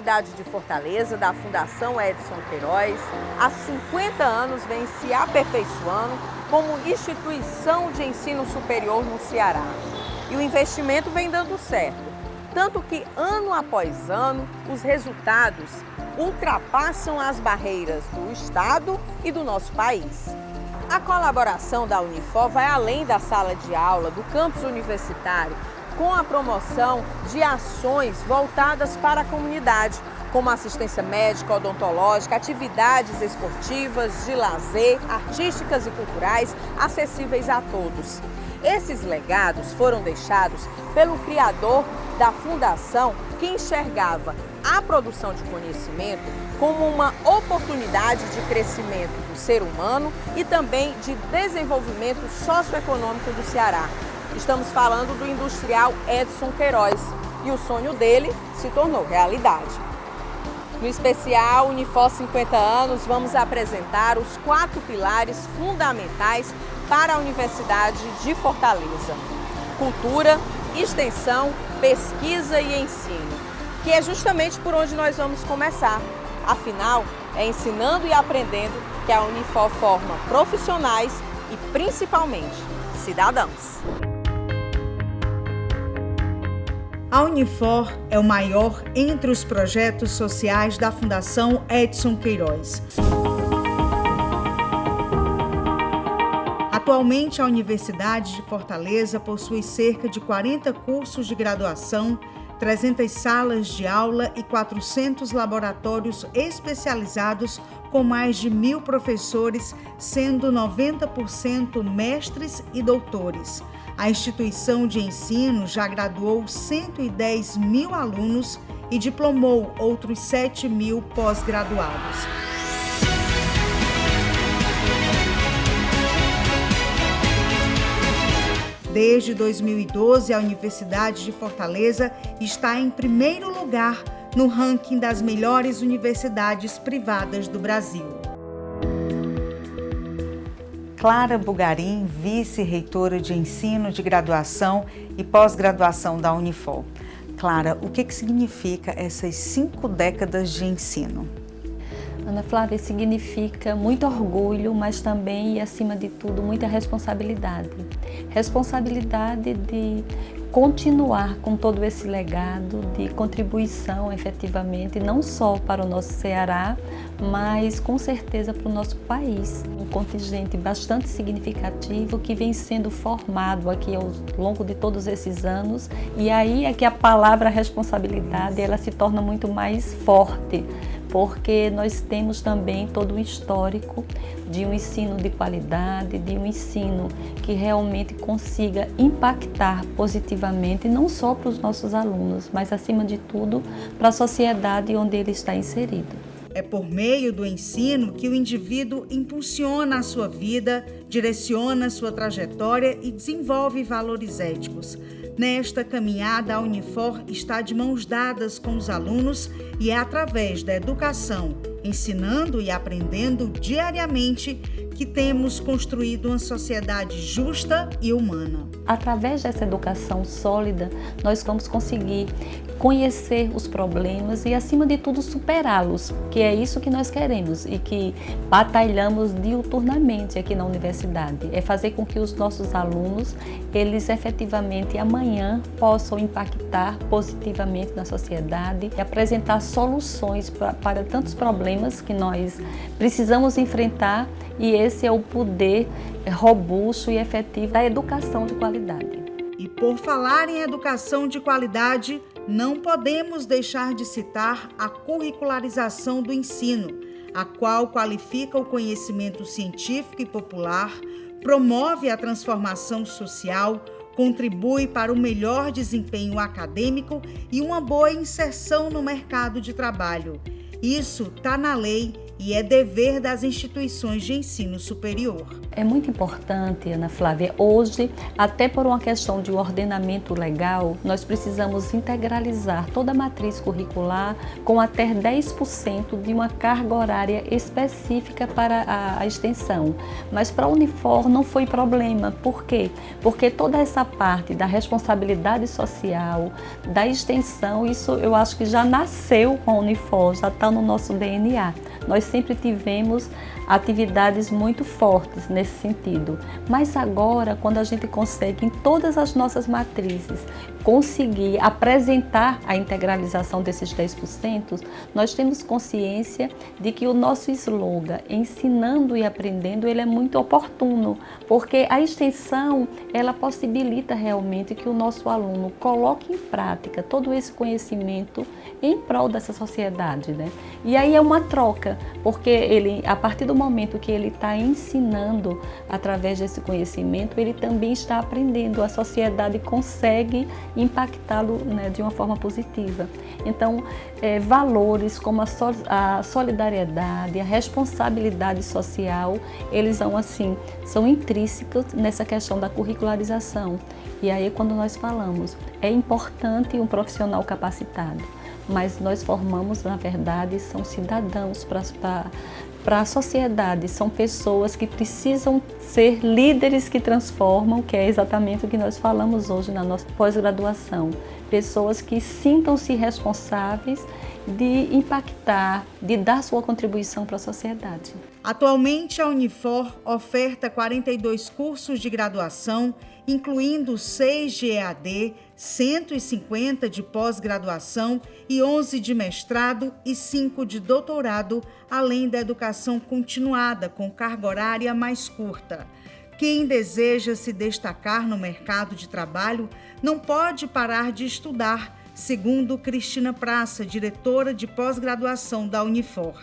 Universidade de Fortaleza, da Fundação Edson Queiroz, há 50 anos vem se aperfeiçoando como instituição de ensino superior no Ceará. E o investimento vem dando certo, tanto que ano após ano os resultados ultrapassam as barreiras do Estado e do nosso país. A colaboração da Unifor vai além da sala de aula, do campus universitário, com a promoção de ações voltadas para a comunidade, como assistência médica, odontológica, atividades esportivas, de lazer, artísticas e culturais, acessíveis a todos. Esses legados foram deixados pelo criador da fundação, que enxergava a produção de conhecimento como uma oportunidade de crescimento do ser humano e também de desenvolvimento socioeconômico do Ceará. Estamos falando do industrial Edson Queiroz e o sonho dele se tornou realidade. No especial Unifor 50 anos, vamos apresentar os 4 pilares fundamentais para a Universidade de Fortaleza: cultura, extensão, pesquisa e ensino, que é justamente por onde nós vamos começar. Afinal, é ensinando e aprendendo que a Unifor forma profissionais e, principalmente, cidadãos. A Unifor é o maior entre os projetos sociais da Fundação Edson Queiroz. Atualmente, a Universidade de Fortaleza possui cerca de 40 cursos de graduação, 300 salas de aula e 400 laboratórios especializados com mais de 1.000 professores, sendo 90% mestres e doutores. A instituição de ensino já graduou 110.000 alunos e diplomou outros 7.000 pós-graduados. Desde 2012, a Universidade de Fortaleza está em primeiro lugar no ranking das melhores universidades privadas do Brasil. Clara Bugarim, vice-reitora de ensino de graduação e pós-graduação da Unifor. Clara, o que significa essas 5 décadas de ensino? Ana Flávia, significa muito orgulho, mas também, e acima de tudo, muita responsabilidade. Responsabilidade de continuar com todo esse legado de contribuição, efetivamente, não só para o nosso Ceará, mas com certeza para o nosso país. Um contingente bastante significativo que vem sendo formado aqui ao longo de todos esses anos, e aí é que a palavra responsabilidade ela se torna muito mais forte, porque nós temos também todo um histórico de um ensino de qualidade, de um ensino que realmente consiga impactar positivamente, não só para os nossos alunos, mas acima de tudo para a sociedade onde ele está inserido. É por meio do ensino que o indivíduo impulsiona a sua vida, direciona a sua trajetória e desenvolve valores éticos. Nesta caminhada, a Unifor está de mãos dadas com os alunos e é através da educação, ensinando e aprendendo diariamente, que temos construído uma sociedade justa e humana. Através dessa educação sólida, nós vamos conseguir conhecer os problemas e, acima de tudo, superá-los, que é isso que nós queremos e que batalhamos diuturnamente aqui na universidade. É fazer com que os nossos alunos, eles efetivamente amanhã possam impactar positivamente na sociedade e apresentar soluções para tantos problemas que nós precisamos enfrentar, e esse é o poder robusto e efetivo da educação de qualidade. E por falar em educação de qualidade, não podemos deixar de citar a curricularização do ensino, a qual qualifica o conhecimento científico e popular, promove a transformação social, contribui para o melhor desempenho acadêmico e uma boa inserção no mercado de trabalho. Isso está na lei e é dever das instituições de ensino superior. É muito importante, Ana Flávia, hoje, até por uma questão de ordenamento legal, nós precisamos integralizar toda a matriz curricular com até 10% de uma carga horária específica para a extensão. Mas para a Unifor não foi problema. Por quê? Porque toda essa parte da responsabilidade social, da extensão, isso eu acho que já nasceu com a Unifor, já está no nosso DNA. Nós sempre tivemos atividades muito fortes nesse sentido. Mas agora, quando a gente consegue, em todas as nossas matrizes, conseguir apresentar a integralização desses 10%, nós temos consciência de que o nosso slogan, ensinando e aprendendo, ele é muito oportuno, porque a extensão, ela possibilita realmente que o nosso aluno coloque em prática todo esse conhecimento em prol dessa sociedade, né? E aí é uma troca, porque ele, a partir do momento que ele está ensinando através desse conhecimento, ele também está aprendendo, a sociedade consegue impactá-lo, né, de uma forma positiva. Então, valores como a solidariedade, a responsabilidade social, eles são intrínsecos nessa questão da curricularização. E aí, quando nós falamos, é importante um profissional capacitado, mas nós formamos, na verdade, são cidadãos para a sociedade, são pessoas que precisam ser líderes que transformam, que é exatamente o que nós falamos hoje na nossa pós-graduação. Pessoas que sintam-se responsáveis de impactar, de dar sua contribuição para a sociedade. Atualmente, a Unifor oferta 42 cursos de graduação, incluindo 6 de EAD, 150 de pós-graduação e 11 de mestrado e 5 de doutorado, além da educação continuada, com carga horária mais curta. Quem deseja se destacar no mercado de trabalho não pode parar de estudar, segundo Cristina Praça, diretora de pós-graduação da Unifor.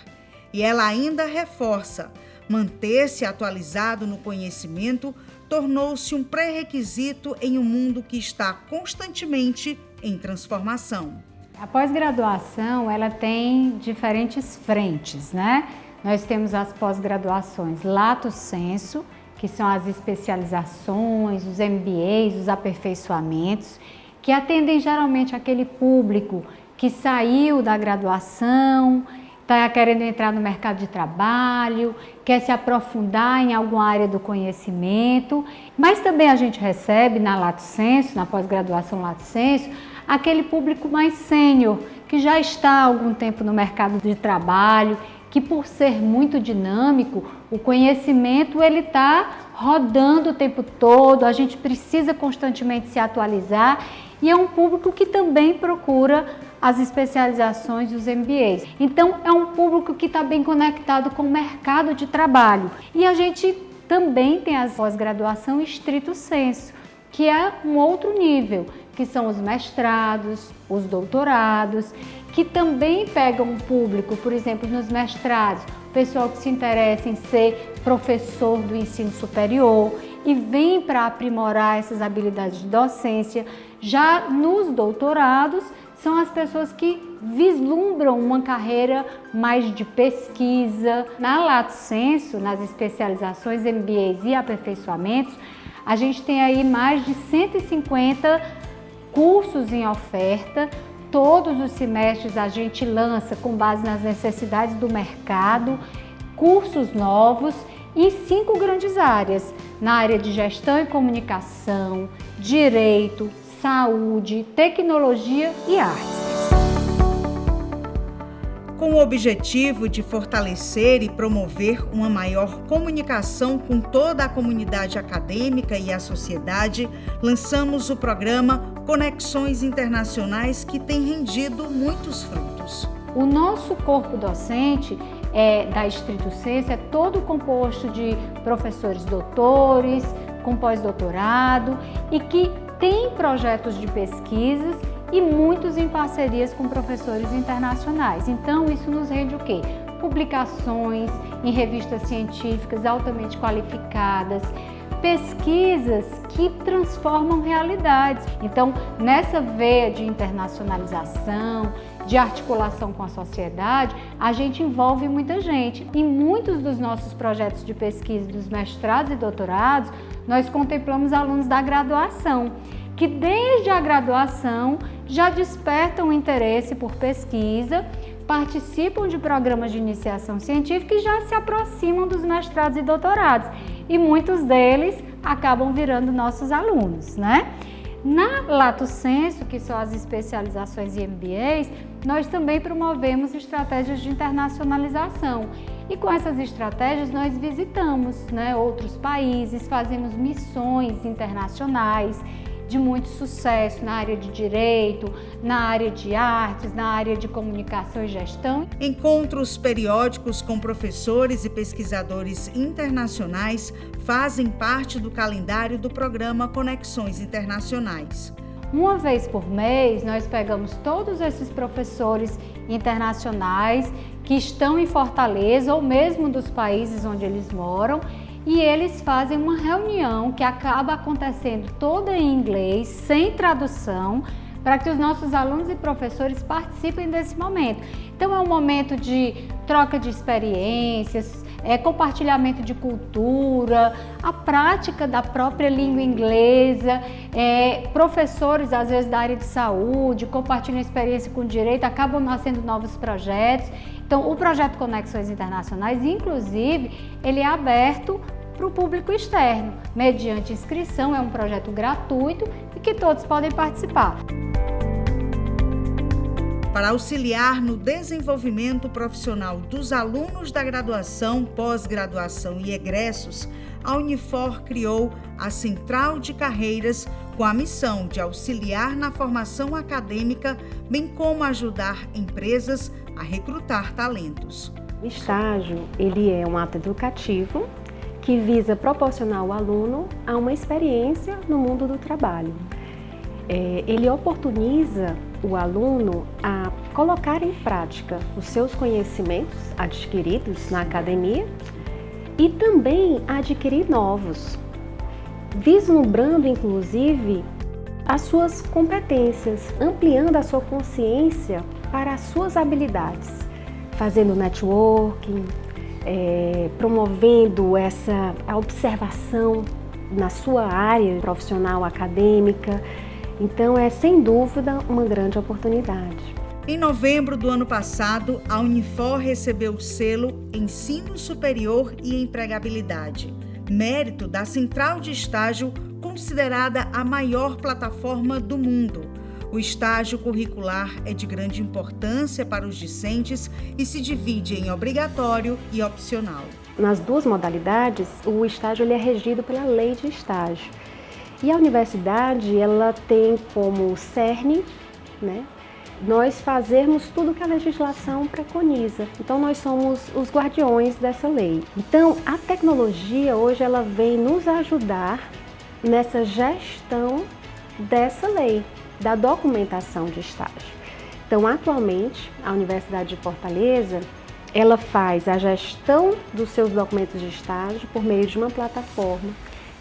E ela ainda reforça, manter-se atualizado no conhecimento tornou-se um pré-requisito em um mundo que está constantemente em transformação. A pós-graduação, ela tem diferentes frentes, né? Nós temos as pós-graduações lato sensu, que são as especializações, os MBAs, os aperfeiçoamentos, que atendem geralmente aquele público que saiu da graduação, está querendo entrar no mercado de trabalho, quer se aprofundar em alguma área do conhecimento, mas também a gente recebe na lato sensu, na pós-graduação lato sensu, aquele público mais sênior, que já está há algum tempo no mercado de trabalho, que por ser muito dinâmico, o conhecimento ele está rodando o tempo todo, a gente precisa constantemente se atualizar e é um público que também procura as especializações e os MBAs. Então, é um público que está bem conectado com o mercado de trabalho. E a gente também tem a pós-graduação estrito sensu, que é um outro nível, que são os mestrados, os doutorados, que também pegam um público, por exemplo, nos mestrados, o pessoal que se interessa em ser professor do ensino superior e vem para aprimorar essas habilidades de docência. Já nos doutorados, são as pessoas que vislumbram uma carreira mais de pesquisa. Na lato sensu, nas especializações MBAs e aperfeiçoamentos, a gente tem aí mais de 150 cursos em oferta. Todos os semestres a gente lança, com base nas necessidades do mercado, cursos novos em 5 grandes áreas, na área de gestão e comunicação, direito, saúde, tecnologia e artes. Com o objetivo de fortalecer e promover uma maior comunicação com toda a comunidade acadêmica e a sociedade, lançamos o programa Conexões Internacionais, que tem rendido muitos frutos. O nosso corpo docente da estrito sensu é todo composto de professores doutores, com pós-doutorado e que tem projetos de pesquisas e muitos em parcerias com professores internacionais. Então, isso nos rende o quê? Publicações em revistas científicas altamente qualificadas, pesquisas que transformam realidades. Então, nessa veia de internacionalização, de articulação com a sociedade, a gente envolve muita gente. Em muitos dos nossos projetos de pesquisa dos mestrados e doutorados, nós contemplamos alunos da graduação, que desde a graduação já despertam interesse por pesquisa, participam de programas de iniciação científica e já se aproximam dos mestrados e doutorados. E muitos deles acabam virando nossos alunos, né? Na Lato Sensu, que são as especializações e MBAs, nós também promovemos estratégias de internacionalização. E com essas estratégias nós visitamos, né, outros países, fazemos missões internacionais de muito sucesso na área de direito, na área de artes, na área de comunicação e gestão. Encontros periódicos com professores e pesquisadores internacionais fazem parte do calendário do programa Conexões Internacionais. Uma vez por mês, nós pegamos todos esses professores internacionais que estão em Fortaleza ou mesmo dos países onde eles moram, e eles fazem uma reunião que acaba acontecendo toda em inglês, sem tradução, para que os nossos alunos e professores participem desse momento. Então é um momento de troca de experiências, compartilhamento de cultura, a prática da própria língua inglesa, professores às vezes da área de saúde, compartilham experiência com direito, acabam nascendo novos projetos. Então o projeto Conexões Internacionais, inclusive, ele é aberto para o público externo, mediante inscrição, é um projeto gratuito e que todos podem participar. Para auxiliar no desenvolvimento profissional dos alunos da graduação, pós-graduação e egressos, a Unifor criou a Central de Carreiras com a missão de auxiliar na formação acadêmica, bem como ajudar empresas a recrutar talentos. O estágio, ele é um ato educativo que visa proporcionar ao aluno a uma experiência no mundo do trabalho. Ele oportuniza o aluno a colocar em prática os seus conhecimentos adquiridos na academia e também adquirir novos, vislumbrando inclusive as suas competências, ampliando a sua consciência para as suas habilidades, fazendo networking, promovendo a observação na sua área profissional acadêmica. Então é sem dúvida uma grande oportunidade. Em novembro do ano passado, a Unifor recebeu o selo Ensino Superior e Empregabilidade, mérito da Central de Estágio, considerada a maior plataforma do mundo. O estágio curricular é de grande importância para os discentes e se divide em obrigatório e opcional. Nas duas modalidades, o estágio ele é regido pela lei de estágio. E a universidade, ela tem como cerne, né, nós fazermos tudo que a legislação preconiza. Então, nós somos os guardiões dessa lei. Então, a tecnologia hoje, ela vem nos ajudar nessa gestão dessa lei, da documentação de estágio. Então, atualmente, a Universidade de Fortaleza, ela faz a gestão dos seus documentos de estágio por meio de uma plataforma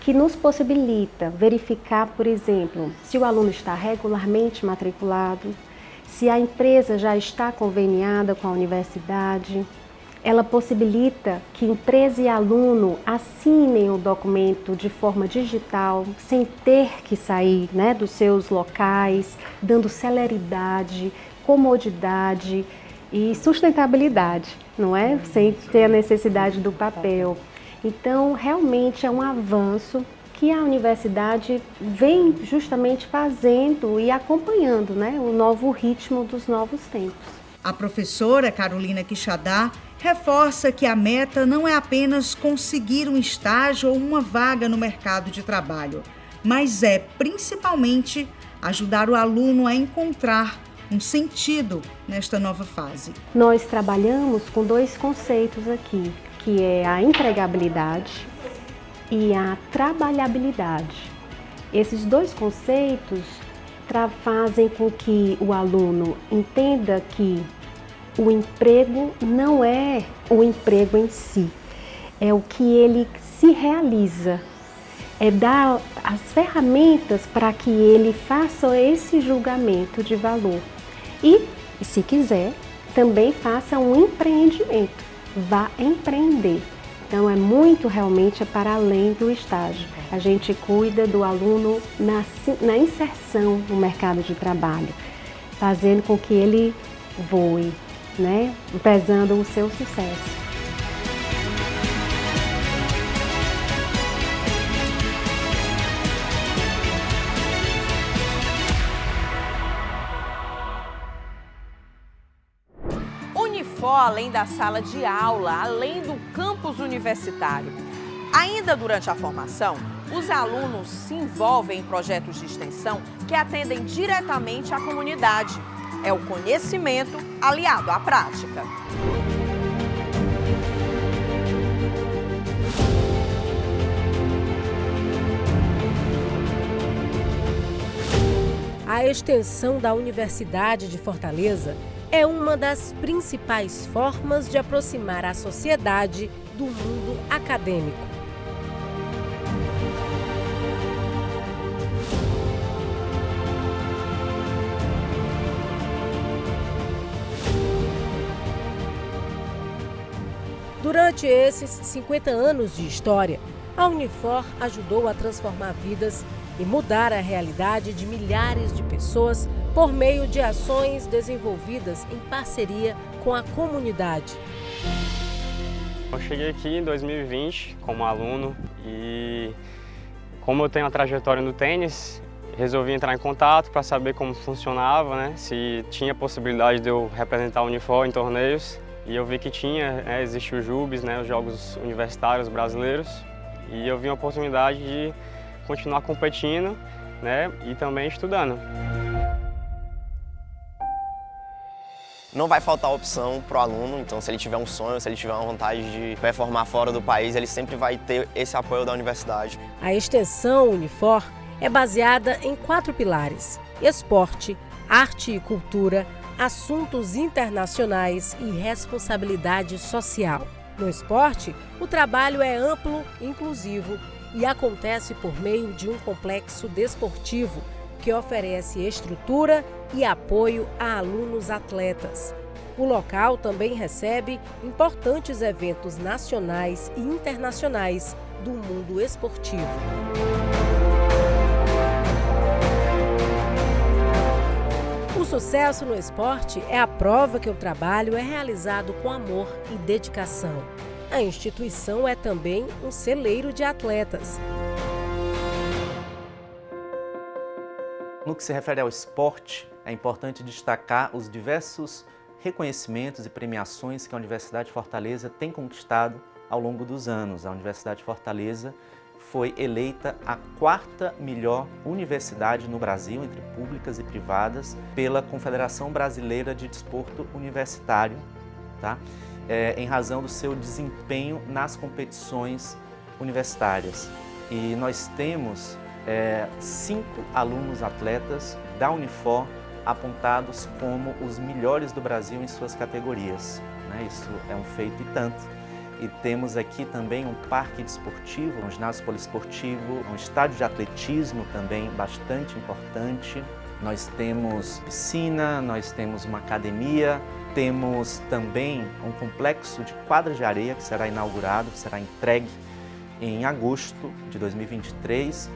que nos possibilita verificar, por exemplo, se o aluno está regularmente matriculado, se a empresa já está conveniada com a universidade. Ela possibilita que empresa e aluno assinem o documento de forma digital, sem ter que sair, né, dos seus locais, dando celeridade, comodidade e sustentabilidade, não é? Sem ter a necessidade do papel. Então, realmente é um avanço que a universidade vem justamente fazendo e acompanhando, né, o novo ritmo dos novos tempos. A professora Carolina Quixadá reforça que a meta não é apenas conseguir um estágio ou uma vaga no mercado de trabalho, mas é, principalmente, ajudar o aluno a encontrar um sentido nesta nova fase. Nós trabalhamos com dois conceitos aqui, que é a empregabilidade e a trabalhabilidade. Esses dois conceitos fazem com que o aluno entenda que o emprego não é o emprego em si, é o que ele se realiza, é dar as ferramentas para que ele faça esse julgamento de valor. E E se quiser, também faça um empreendimento, vá empreender. Então é muito realmente para além do estágio. A gente cuida do aluno na inserção no mercado de trabalho, fazendo com que ele voe, né? Prezando o seu sucesso. Unifor, além da sala de aula, além do campus universitário. Ainda durante a formação, os alunos se envolvem em projetos de extensão que atendem diretamente à comunidade. É o conhecimento aliado à prática. A extensão da Universidade de Fortaleza é uma das principais formas de aproximar a sociedade do mundo acadêmico. Durante esses 50 anos de história, a Unifor ajudou a transformar vidas e mudar a realidade de milhares de pessoas por meio de ações desenvolvidas em parceria com a comunidade. Eu cheguei aqui em 2020 como aluno e, como eu tenho uma trajetória no tênis, resolvi entrar em contato para saber como funcionava, né? Se tinha possibilidade de eu representar a Unifor em torneios. E eu vi que tinha, existe o JUBs, né, os Jogos Universitários Brasileiros, e eu vi uma oportunidade de continuar competindo, né, e também estudando. Não vai faltar opção para o aluno, então se ele tiver um sonho, se ele tiver uma vontade de performar fora do país, ele sempre vai ter esse apoio da universidade. A extensão Unifor é baseada em 4 pilares: esporte, arte e cultura, assuntos internacionais e responsabilidade social. No esporte, o trabalho é amplo, inclusivo e acontece por meio de um complexo desportivo que oferece estrutura e apoio a alunos atletas. O local também recebe importantes eventos nacionais e internacionais do mundo esportivo. O sucesso no esporte é a prova que o trabalho é realizado com amor e dedicação. A instituição é também um celeiro de atletas. No que se refere ao esporte, é importante destacar os diversos reconhecimentos e premiações que a Universidade de Fortaleza tem conquistado ao longo dos anos. A Universidade de Fortaleza foi eleita a 4ª melhor universidade no Brasil, entre públicas e privadas, pela Confederação Brasileira de Desporto Universitário, tá? Em razão do seu desempenho nas competições universitárias. E nós temos 5 alunos atletas da Unifor apontados como os melhores do Brasil em suas categorias, né? Isso é um feito e tanto. E temos aqui também um parque desportivo, um ginásio poliesportivo, um estádio de atletismo também bastante importante. Nós temos piscina, nós temos uma academia, temos também um complexo de quadras de areia que será inaugurado, que será entregue em agosto de 2023,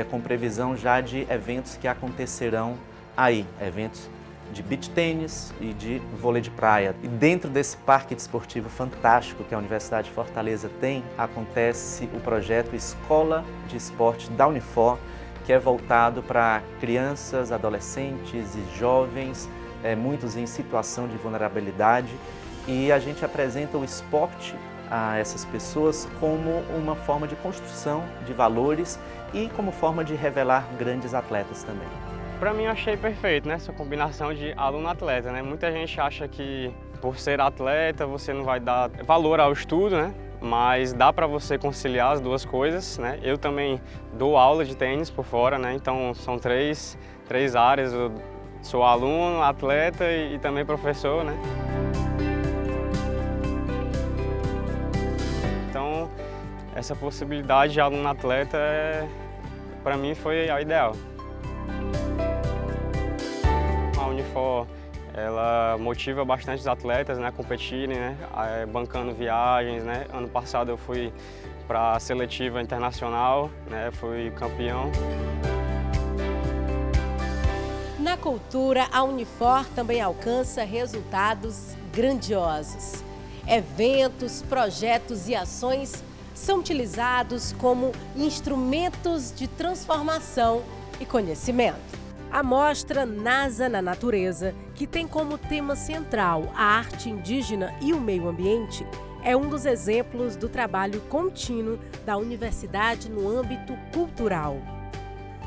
com previsão já de eventos que acontecerão aí, eventos de beach tênis e de vôlei de praia. E dentro desse parque desportivo fantástico que a Universidade de Fortaleza tem, acontece o projeto Escola de Esporte da Unifor, que é voltado para crianças, adolescentes e jovens, muitos em situação de vulnerabilidade, e a gente apresenta o esporte a essas pessoas como uma forma de construção de valores e como forma de revelar grandes atletas também. Para mim, eu achei perfeito, né? Essa combinação de aluno-atleta, né? Muita gente acha que por ser atleta você não vai dar valor ao estudo, né? Mas dá para você conciliar as duas coisas, né? Eu também dou aula de tênis por fora, né? Então são três áreas. Eu sou aluno, atleta e também professor, né? Então essa possibilidade de aluno-atleta para mim foi a ideal. A Unifor ela motiva bastante os atletas, né, a competirem, né, bancando viagens, né. Ano passado eu fui para a seletiva internacional, né, fui campeão. Na cultura, a Unifor também alcança resultados grandiosos. Eventos, projetos e ações são utilizados como instrumentos de transformação e conhecimento. A mostra NASA na Natureza, que tem como tema central a arte indígena e o meio ambiente, é um dos exemplos do trabalho contínuo da universidade no âmbito cultural.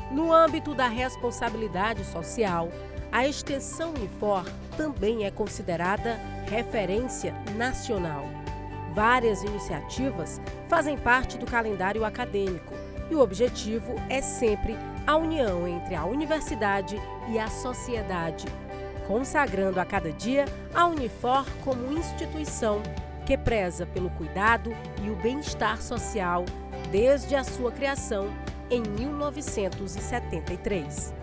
No âmbito da responsabilidade social, a extensão Unifor também é considerada referência nacional. Várias iniciativas fazem parte do calendário acadêmico e o objetivo é sempre a união entre a universidade e a sociedade, consagrando a cada dia a Unifor como instituição que preza pelo cuidado e o bem-estar social desde a sua criação em 1973.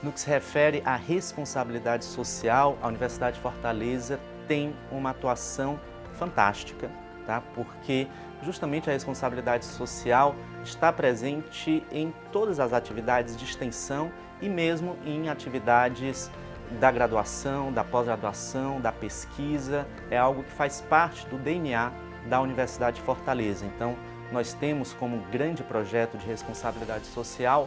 No que se refere à responsabilidade social, a Universidade de Fortaleza tem uma atuação fantástica, tá? Porque justamente a responsabilidade social está presente em todas as atividades de extensão e mesmo em atividades da graduação, da pós-graduação, da pesquisa. É algo que faz parte do DNA da Universidade de Fortaleza. Então, nós temos como grande projeto de responsabilidade social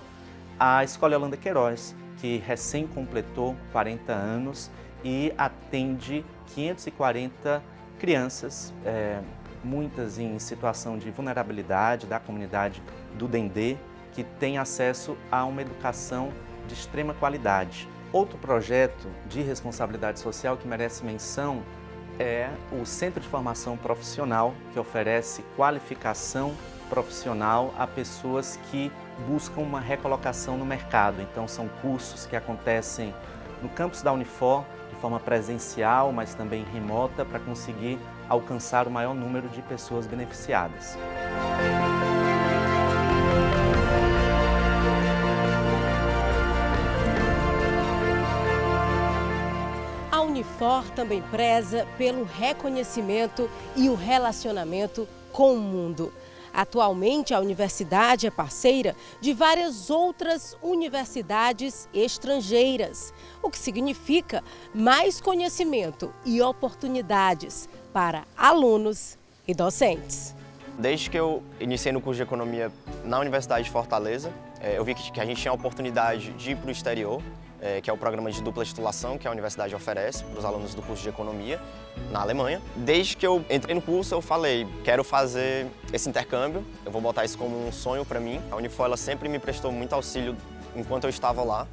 a Escola Yolanda Queiroz, que recém completou 40 anos e atende 540 crianças, muitas em situação de vulnerabilidade da comunidade do Dendê, que tem acesso a uma educação de extrema qualidade. Outro projeto de responsabilidade social que merece menção é o Centro de Formação Profissional, que oferece qualificação profissional a pessoas que buscam uma recolocação no mercado. Então, são cursos que acontecem no campus da Unifor, de forma presencial, mas também remota, para conseguir alcançar o maior número de pessoas beneficiadas. A Unifor também preza pelo reconhecimento e o relacionamento com o mundo. Atualmente, a universidade é parceira de várias outras universidades estrangeiras, o que significa mais conhecimento e oportunidades para alunos e docentes. Desde que eu iniciei no curso de Economia na Universidade de Fortaleza, eu vi que a gente tinha a oportunidade de ir para o exterior, que é o programa de dupla titulação que a universidade oferece para os alunos do curso de Economia na Alemanha. Desde que eu entrei no curso, eu falei, quero fazer esse intercâmbio, eu vou botar isso como um sonho para mim. A Unifor ela sempre me prestou muito auxílio enquanto eu estava lá.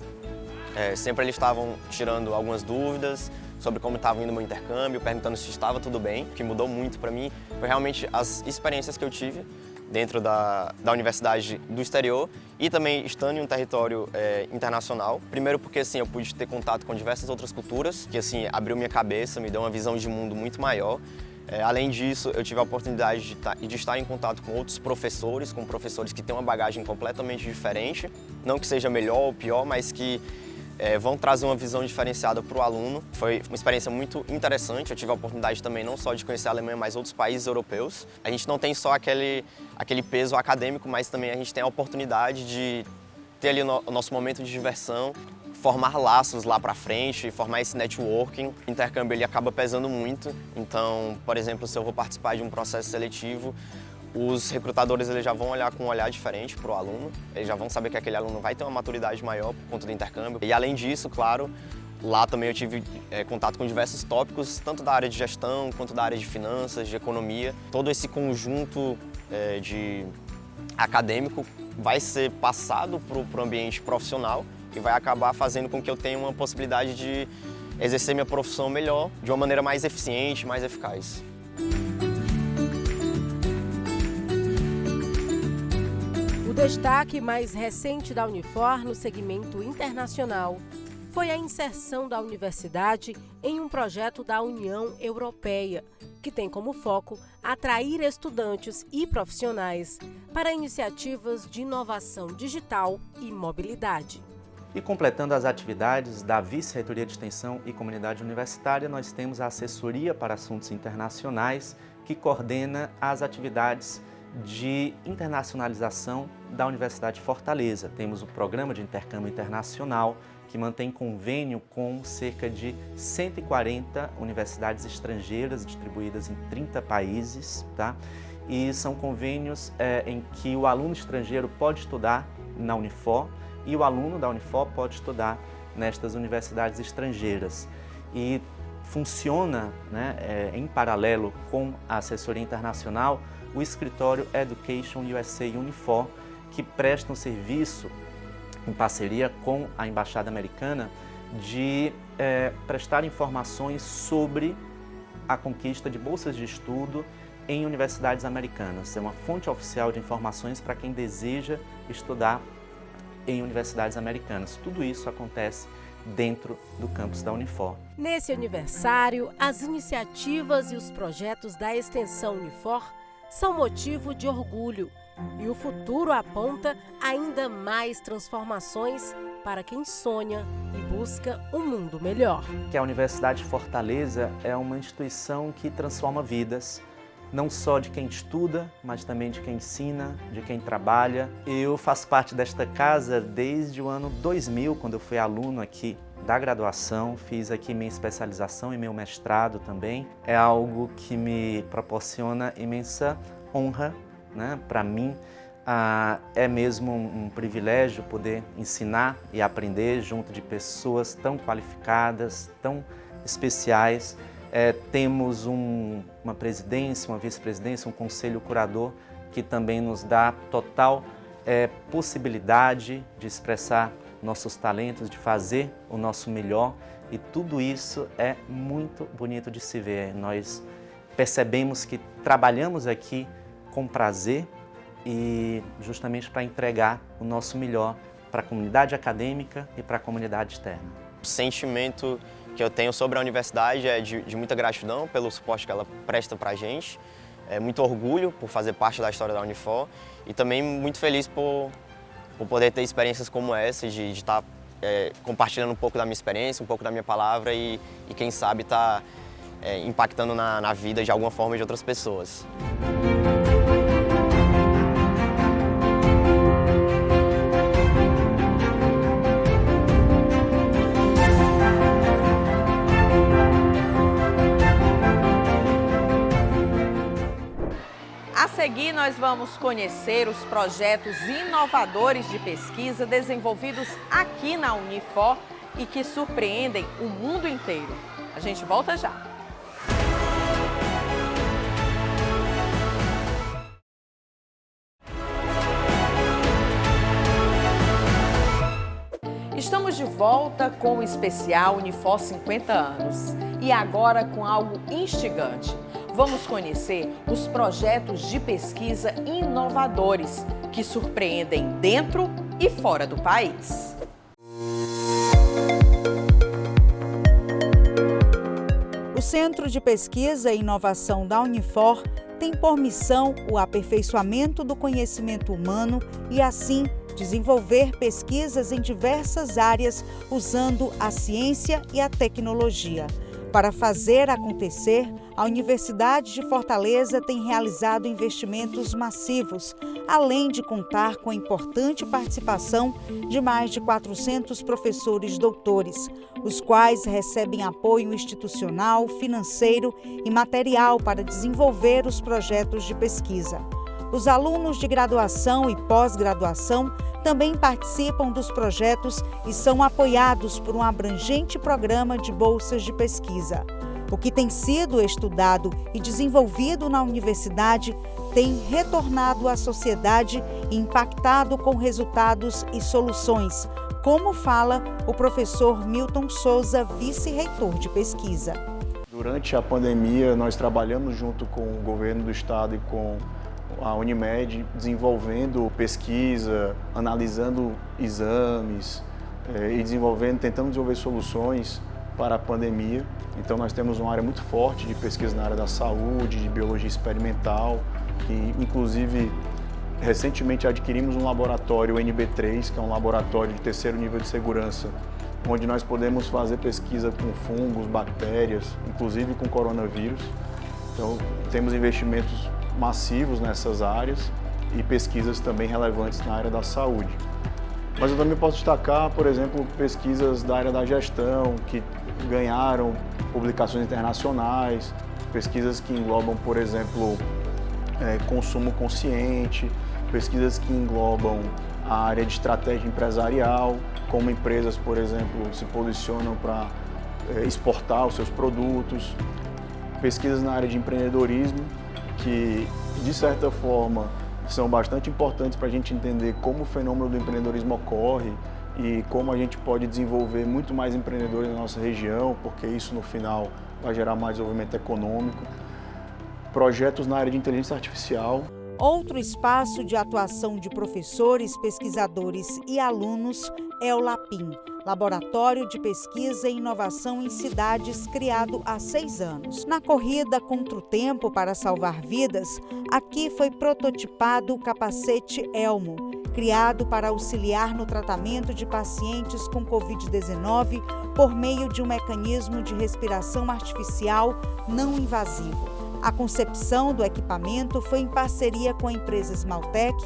Sempre eles estavam tirando algumas dúvidas sobre como estava indo o meu intercâmbio, perguntando se estava tudo bem. O que mudou muito para mim foi realmente as experiências que eu tive dentro da universidade do exterior e também estando em um território internacional. Primeiro porque assim, eu pude ter contato com diversas outras culturas, que assim, abriu minha cabeça, me deu uma visão de mundo muito maior. Além disso, eu tive a oportunidade de estar em contato com outros professores, com professores que têm uma bagagem completamente diferente, não que seja melhor ou pior, mas que vão trazer uma visão diferenciada para o aluno. Foi uma experiência muito interessante. Eu tive a oportunidade também não só de conhecer a Alemanha, mas outros países europeus. A gente não tem só aquele peso acadêmico, mas também a gente tem a oportunidade de ter ali o nosso momento de diversão, formar laços lá para frente, formar esse networking. O intercâmbio ele acaba pesando muito. Então, por exemplo, se eu vou participar de um processo seletivo, os recrutadores eles já vão olhar com um olhar diferente para o aluno, eles já vão saber que aquele aluno vai ter uma maturidade maior por conta do intercâmbio. E além disso, claro, lá também eu tive contato com diversos tópicos, tanto da área de gestão, quanto da área de finanças, de economia. Todo esse conjunto de acadêmico vai ser passado para o ambiente profissional e vai acabar fazendo com que eu tenha uma possibilidade de exercer minha profissão melhor, de uma maneira mais eficiente, mais eficaz. O destaque mais recente da Unifor no segmento internacional foi a inserção da universidade em um projeto da União Europeia, que tem como foco atrair estudantes e profissionais para iniciativas de inovação digital e mobilidade. E completando as atividades da Vice-Reitoria de Extensão e Comunidade Universitária, nós temos a Assessoria para Assuntos Internacionais, que coordena as atividades de internacionalização da Universidade de Fortaleza. Temos o Programa de Intercâmbio Internacional, que mantém convênio com cerca de 140 universidades estrangeiras distribuídas em 30 países, tá? E são convênios em que o aluno estrangeiro pode estudar na Unifor e o aluno da Unifor pode estudar nestas universidades estrangeiras. E funciona, né, em paralelo com a assessoria internacional o escritório Education USA Unifor, que presta um serviço em parceria com a Embaixada Americana de prestar informações sobre a conquista de bolsas de estudo em universidades americanas. É uma fonte oficial de informações para quem deseja estudar em universidades americanas. Tudo isso acontece dentro do campus da Unifor. Nesse aniversário, as iniciativas e os projetos da Extensão Unifor são motivo de orgulho e o futuro aponta ainda mais transformações para quem sonha e busca um mundo melhor. Que a Universidade de Fortaleza é uma instituição que transforma vidas, não só de quem estuda, mas também de quem ensina, de quem trabalha. Eu faço parte desta casa desde o ano 2000, quando eu fui aluno aqui da graduação, fiz aqui minha especialização e meu mestrado também. É algo que me proporciona imensa honra, né? Para mim, é mesmo um privilégio poder ensinar e aprender junto de pessoas tão qualificadas, tão especiais. Temos uma presidência, uma vice-presidência, um conselho curador que também nos dá total possibilidade de expressar nossos talentos, de fazer o nosso melhor, e tudo isso é muito bonito de se ver. Nós percebemos que trabalhamos aqui com prazer e justamente para entregar o nosso melhor para a comunidade acadêmica e para a comunidade externa. O sentimento que eu tenho sobre a universidade é de muita gratidão pelo suporte que ela presta para a gente, muito orgulho por fazer parte da história da Unifor e também muito feliz por poder ter experiências como essa, de estar compartilhando um pouco da minha experiência, um pouco da minha palavra e quem sabe estar impactando na vida de alguma forma de outras pessoas. A seguir, nós vamos conhecer os projetos inovadores de pesquisa desenvolvidos aqui na Unifor e que surpreendem o mundo inteiro. A gente volta já. Estamos de volta com o especial Unifor 50 anos e agora com algo instigante. Vamos conhecer os projetos de pesquisa inovadores que surpreendem dentro e fora do país. O Centro de Pesquisa e Inovação da Unifor tem por missão o aperfeiçoamento do conhecimento humano e, assim, desenvolver pesquisas em diversas áreas usando a ciência e a tecnologia. Para fazer acontecer, a Universidade de Fortaleza tem realizado investimentos massivos, além de contar com a importante participação de mais de 400 professores doutores, os quais recebem apoio institucional, financeiro e material para desenvolver os projetos de pesquisa. Os alunos de graduação e pós-graduação também participam dos projetos e são apoiados por um abrangente programa de bolsas de pesquisa. O que tem sido estudado e desenvolvido na universidade tem retornado à sociedade e impactado com resultados e soluções, como fala o professor Milton Souza, vice-reitor de pesquisa. Durante a pandemia, nós trabalhamos junto com o governo do estado e com a Unimed, desenvolvendo pesquisa, analisando exames e tentando desenvolver soluções para a pandemia. Então nós temos uma área muito forte de pesquisa na área da saúde, de biologia experimental, que inclusive Recentemente adquirimos um laboratório NB3, que é um laboratório de terceiro nível de segurança, onde nós podemos fazer pesquisa com fungos, bactérias, inclusive com coronavírus. Então, temos investimentos massivos nessas áreas e pesquisas também relevantes na área da saúde. Mas eu também posso destacar, por exemplo, pesquisas da área da gestão, que ganharam publicações internacionais, pesquisas que englobam, por exemplo, consumo consciente, pesquisas que englobam a área de estratégia empresarial, como empresas, por exemplo, se posicionam para exportar os seus produtos, pesquisas na área de empreendedorismo, que, de certa forma, são bastante importantes para a gente entender como o fenômeno do empreendedorismo ocorre e como a gente pode desenvolver muito mais empreendedores na nossa região, porque isso, no final, vai gerar mais desenvolvimento econômico. Projetos na área de inteligência artificial. Outro espaço de atuação de professores, pesquisadores e alunos é o LAPIM, Laboratório de Pesquisa e Inovação em Cidades, criado há 6 anos. Na corrida contra o tempo para salvar vidas, aqui foi prototipado o capacete Elmo, criado para auxiliar no tratamento de pacientes com Covid-19 por meio de um mecanismo de respiração artificial não invasivo. A concepção do equipamento foi em parceria com a empresa Smaltec,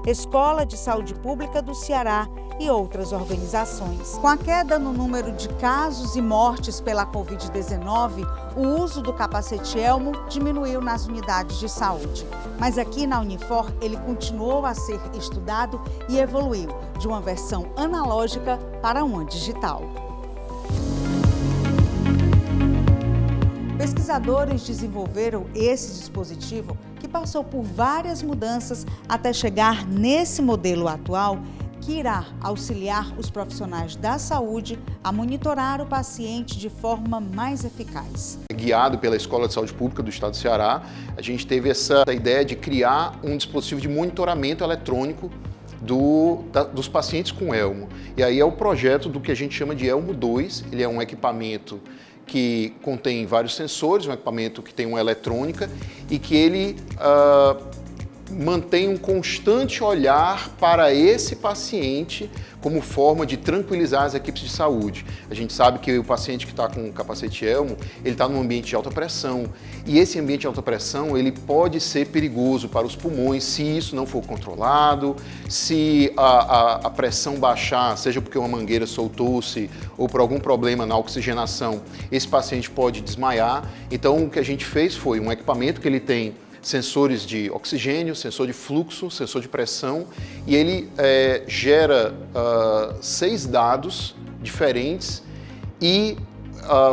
Escola de Saúde Pública do Ceará e outras organizações. Com a queda no número de casos e mortes pela Covid-19, o uso do capacete Elmo diminuiu nas unidades de saúde. Mas aqui na Unifor ele continuou a ser estudado e evoluiu de uma versão analógica para uma digital. Pesquisadores desenvolveram esse dispositivo que passou por várias mudanças até chegar nesse modelo atual que irá auxiliar os profissionais da saúde a monitorar o paciente de forma mais eficaz. Guiado pela Escola de Saúde Pública do Estado do Ceará, a gente teve essa ideia de criar um dispositivo de monitoramento eletrônico dos pacientes com Elmo. E aí é o projeto do que a gente chama de Elmo 2, ele é um equipamento que contém vários sensores, um equipamento que tem uma eletrônica e que ele mantém um constante olhar para esse paciente como forma de tranquilizar as equipes de saúde. A gente sabe que o paciente que está com o capacete Elmo, ele está num ambiente de alta pressão e esse ambiente de alta pressão ele pode ser perigoso para os pulmões se isso não for controlado, se a pressão baixar, seja porque uma mangueira soltou-se ou por algum problema na oxigenação, esse paciente pode desmaiar. Então o que a gente fez foi um equipamento que ele tem sensores de oxigênio, sensor de fluxo, sensor de pressão e ele gera 6 dados diferentes e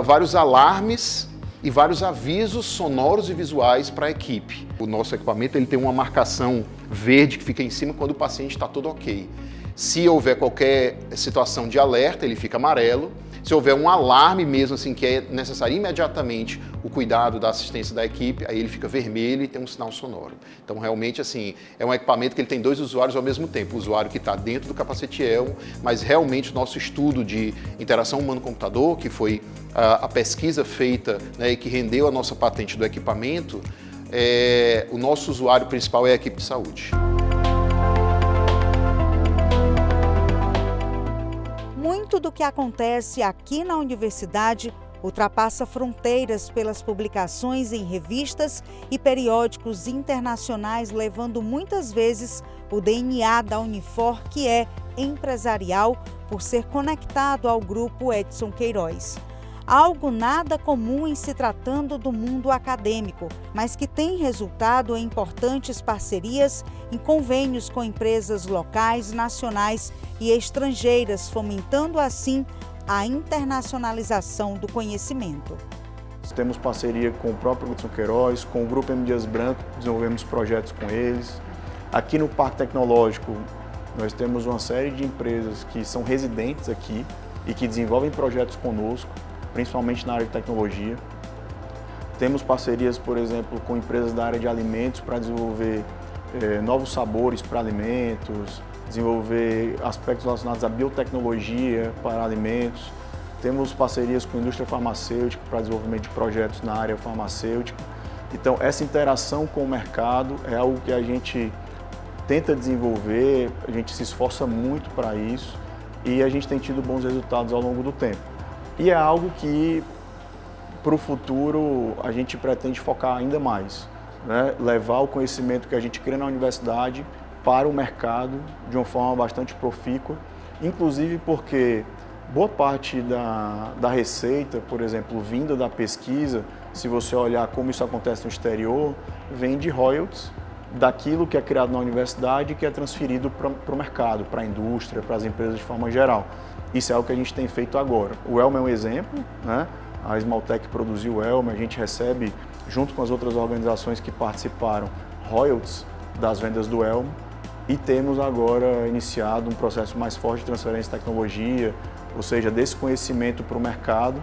vários alarmes e vários avisos sonoros e visuais para a equipe. O nosso equipamento ele tem uma marcação verde que fica em cima quando o paciente está todo ok. Se houver qualquer situação de alerta, ele fica amarelo. Se houver um alarme mesmo assim que é necessário imediatamente o cuidado da assistência da equipe, aí ele fica vermelho e tem um sinal sonoro. Então realmente assim, é um equipamento que ele tem 2 usuários ao mesmo tempo, o usuário que está dentro do capacete Elmo, mas realmente o nosso estudo de interação humano-computador, que foi a pesquisa feita, né, e que rendeu a nossa patente do equipamento, o nosso usuário principal é a equipe de saúde. Muito do que acontece aqui na universidade ultrapassa fronteiras pelas publicações em revistas e periódicos internacionais, levando muitas vezes o DNA da Unifor, que é empresarial, por ser conectado ao grupo Edson Queiroz. Algo nada comum em se tratando do mundo acadêmico, mas que tem resultado em importantes parcerias em convênios com empresas locais, nacionais e estrangeiras, fomentando assim a internacionalização do conhecimento. Temos parceria com o próprio Edson Queiroz, com o Grupo M. Dias Branco, desenvolvemos projetos com eles. Aqui no Parque Tecnológico, nós temos uma série de empresas que são residentes aqui e que desenvolvem projetos conosco, principalmente na área de tecnologia. Temos parcerias, por exemplo, com empresas da área de alimentos para desenvolver novos sabores para alimentos, desenvolver aspectos relacionados à biotecnologia para alimentos. Temos parcerias com a indústria farmacêutica para desenvolvimento de projetos na área farmacêutica. Então, essa interação com o mercado é algo que a gente tenta desenvolver, a gente se esforça muito para isso e a gente tem tido bons resultados ao longo do tempo. E é algo que, para o futuro, a gente pretende focar ainda mais, né? Levar o conhecimento que a gente cria na universidade para o mercado de uma forma bastante profícua, inclusive porque boa parte da receita, por exemplo, vinda da pesquisa, se você olhar como isso acontece no exterior, vem de royalties daquilo que é criado na universidade e que é transferido para o mercado, para a indústria, para as empresas de forma geral. Isso é o que a gente tem feito agora. O Elmo é um exemplo, né? A Esmaltec produziu o Elmo, a gente recebe, junto com as outras organizações que participaram, royalties das vendas do Elmo, e temos agora iniciado um processo mais forte de transferência de tecnologia, ou seja, desse conhecimento para o mercado,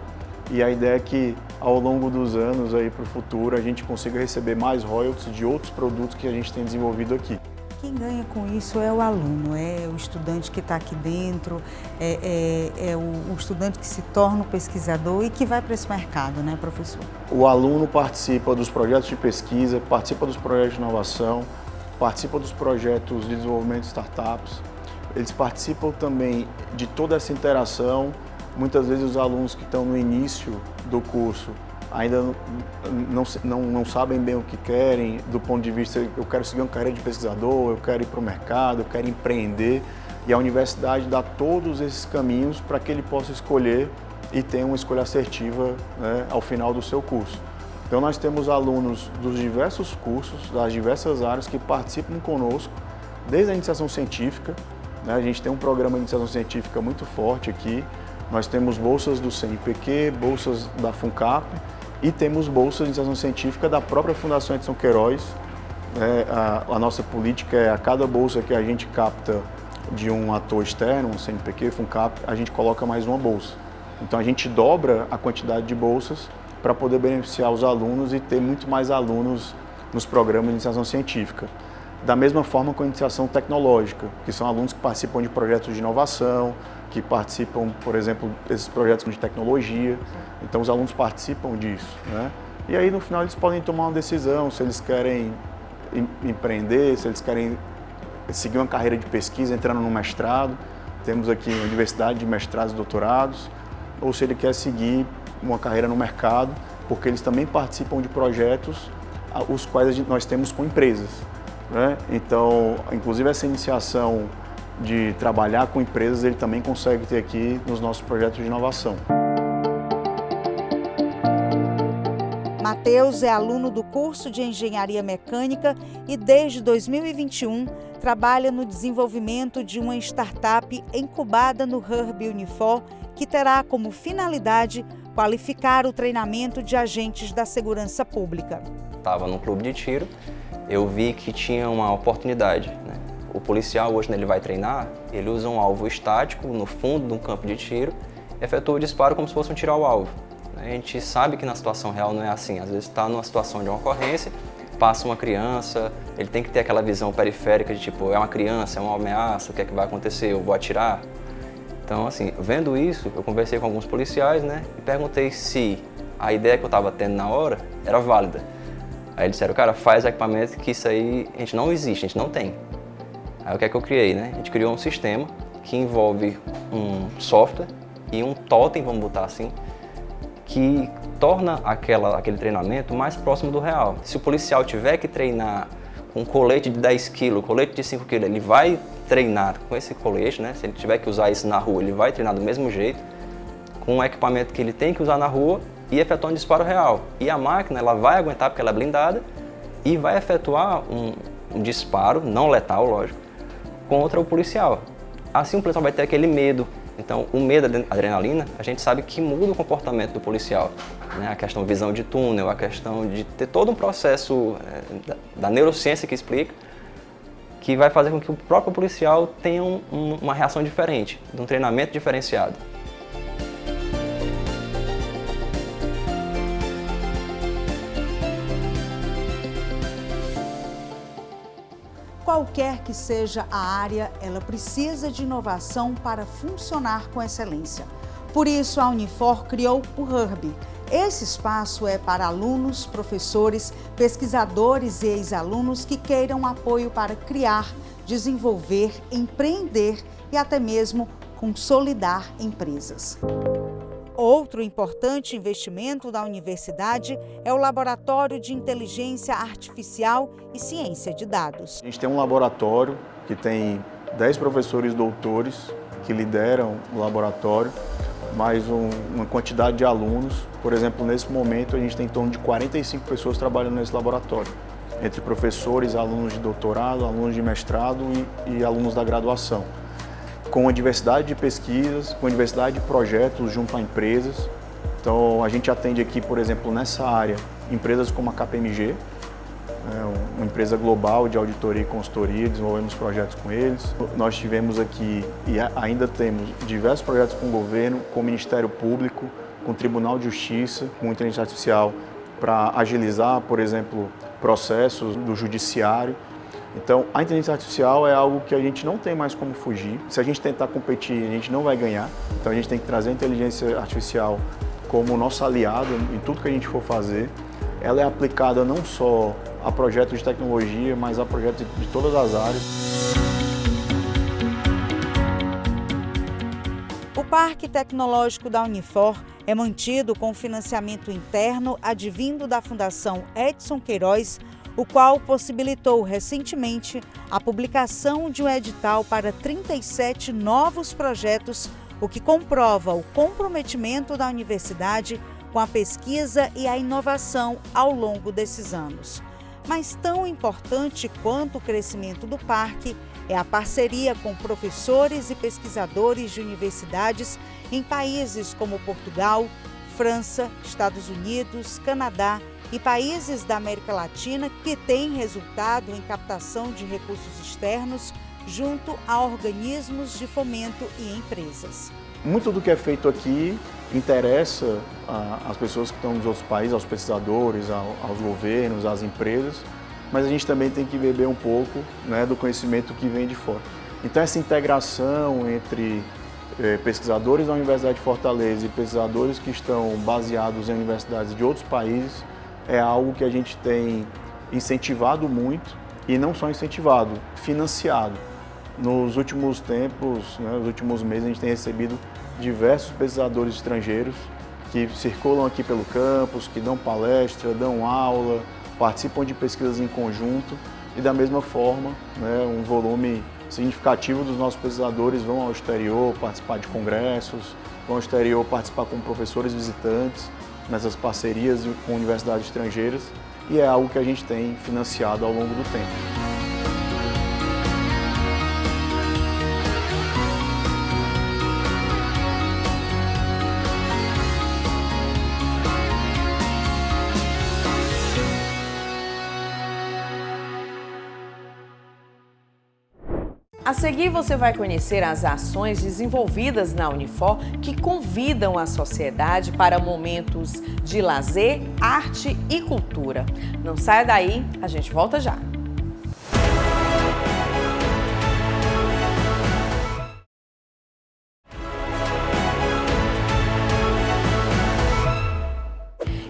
e a ideia é que ao longo dos anos aí para o futuro a gente consiga receber mais royalties de outros produtos que a gente tem desenvolvido aqui. Quem ganha com isso é o aluno, é o estudante que está aqui dentro, é o estudante que se torna um pesquisador e que vai para esse mercado, né, professor? O aluno participa dos projetos de pesquisa, participa dos projetos de inovação, participa dos projetos de desenvolvimento de startups. Eles participam também de toda essa interação. Muitas vezes os alunos que estão no início do curso ainda não sabem bem o que querem, do ponto de vista, eu quero seguir uma carreira de pesquisador, eu quero ir para o mercado, eu quero empreender. E a universidade dá todos esses caminhos para que ele possa escolher e ter uma escolha assertiva, né, ao final do seu curso. Então nós temos alunos dos diversos cursos, das diversas áreas que participam conosco, desde a iniciação científica, né? A gente tem um programa de iniciação científica muito forte aqui, nós temos bolsas do CNPq, bolsas da FUNCAP e temos bolsas de iniciação científica da própria Fundação Edson Queiroz. A nossa política é a cada bolsa que a gente capta de um ator externo, um CNPq, FUNCAP, a gente coloca mais uma bolsa. Então a gente dobra a quantidade de bolsas para poder beneficiar os alunos e ter muito mais alunos nos programas de iniciação científica. Da mesma forma com a iniciação tecnológica, que são alunos que participam de projetos de inovação, que participam, por exemplo, desses projetos de tecnologia. Então os alunos participam disso, né? E aí no final eles podem tomar uma decisão, se eles querem empreender, se eles querem seguir uma carreira de pesquisa entrando no mestrado. Temos aqui uma diversidade de mestrados e doutorados, ou se ele quer seguir uma carreira no mercado, porque eles também participam de projetos os quais nós temos com empresas, né? Então, inclusive essa iniciação de trabalhar com empresas, ele também consegue ter aqui nos nossos projetos de inovação. Matheus é aluno do curso de Engenharia Mecânica e desde 2021 trabalha no desenvolvimento de uma startup incubada no Hub Unifor, que terá como finalidade qualificar o treinamento de agentes da segurança pública. Estava num clube de tiro, eu vi que tinha uma oportunidade, né? O policial hoje, ele vai treinar, ele usa um alvo estático no fundo de um campo de tiro e efetua o disparo como se fosse um tiro ao alvo. A gente sabe que na situação real não é assim, às vezes está numa situação de uma ocorrência, passa uma criança, ele tem que ter aquela visão periférica de tipo, é uma criança, é uma ameaça, o que é que vai acontecer, eu vou atirar. Então, assim, vendo isso, eu conversei com alguns policiais, né, e perguntei se a ideia que eu estava tendo na hora era válida. Aí eles disseram, cara, faz equipamento que isso aí a gente não existe, a gente não tem. Aí o que é que eu criei, né? A gente criou um sistema que envolve um software e um totem, vamos botar assim, que torna aquele treinamento mais próximo do real. Se o policial tiver que treinar com um colete de 10 kg, colete de 5 kg, ele vai treinar com esse colete, né? Se ele tiver que usar isso na rua, ele vai treinar do mesmo jeito, com o equipamento que ele tem que usar na rua e efetuar um disparo real. E a máquina, ela vai aguentar porque ela é blindada e vai efetuar um disparo, não letal, lógico, contra o policial. Assim o policial vai ter aquele medo. Então, o medo da adrenalina, a gente sabe que muda o comportamento do policial, né? A questão de visão de túnel, a questão de ter todo um processo da neurociência que explica, que vai fazer com que o próprio policial tenha uma reação diferente, de um treinamento diferenciado. Qualquer que seja a área, ela precisa de inovação para funcionar com excelência. Por isso, a Unifor criou o Hub. Esse espaço é para alunos, professores, pesquisadores e ex-alunos que queiram apoio para criar, desenvolver, empreender e até mesmo consolidar empresas. Outro importante investimento da universidade é o Laboratório de Inteligência Artificial e Ciência de Dados. A gente tem um laboratório que tem 10 professores doutores que lideram o laboratório, mais uma quantidade de alunos. Por exemplo, nesse momento a gente tem em torno de 45 pessoas trabalhando nesse laboratório, entre professores, alunos de doutorado, alunos de mestrado e alunos da graduação, com a diversidade de pesquisas, com a diversidade de projetos junto a empresas. Então a gente atende aqui, por exemplo, nessa área, empresas como a KPMG, uma empresa global de auditoria e consultoria, desenvolvemos projetos com eles. Nós tivemos aqui e ainda temos diversos projetos com o governo, com o Ministério Público, com o Tribunal de Justiça, com inteligência artificial para agilizar, por exemplo, processos do judiciário. Então, a inteligência artificial é algo que a gente não tem mais como fugir. Se a gente tentar competir, a gente não vai ganhar. Então, a gente tem que trazer a inteligência artificial como nosso aliado em tudo que a gente for fazer. Ela é aplicada não só a projetos de tecnologia, mas a projetos de todas as áreas. O Parque Tecnológico da Unifor é mantido com financiamento interno advindo da Fundação Edson Queiroz, o qual possibilitou recentemente a publicação de um edital para 37 novos projetos, o que comprova o comprometimento da universidade com a pesquisa e a inovação ao longo desses anos. Mas tão importante quanto o crescimento do parque é a parceria com professores e pesquisadores de universidades em países como Portugal, França, Estados Unidos, Canadá e países da América Latina, que têm resultado em captação de recursos externos junto a organismos de fomento e empresas. Muito do que é feito aqui interessa às pessoas que estão nos outros países, aos pesquisadores, aos governos, às empresas, mas a gente também tem que beber um pouco, né, do conhecimento que vem de fora. Então essa integração entre pesquisadores da Universidade de Fortaleza e pesquisadores que estão baseados em universidades de outros países é algo que a gente tem incentivado muito, e não só incentivado, financiado. Nos últimos tempos, nos últimos meses, a gente tem recebido diversos pesquisadores estrangeiros que circulam aqui pelo campus, que dão palestra, dão aula, participam de pesquisas em conjunto e, da mesma forma, um volume significativo dos nossos pesquisadores vão ao exterior participar de congressos, vão ao exterior participar como professores visitantes nessas parcerias com universidades estrangeiras, e é algo que a gente tem financiado ao longo do tempo. A seguir, você vai conhecer as ações desenvolvidas na Unifor que convidam a sociedade para momentos de lazer, arte e cultura. Não saia daí, a gente volta já.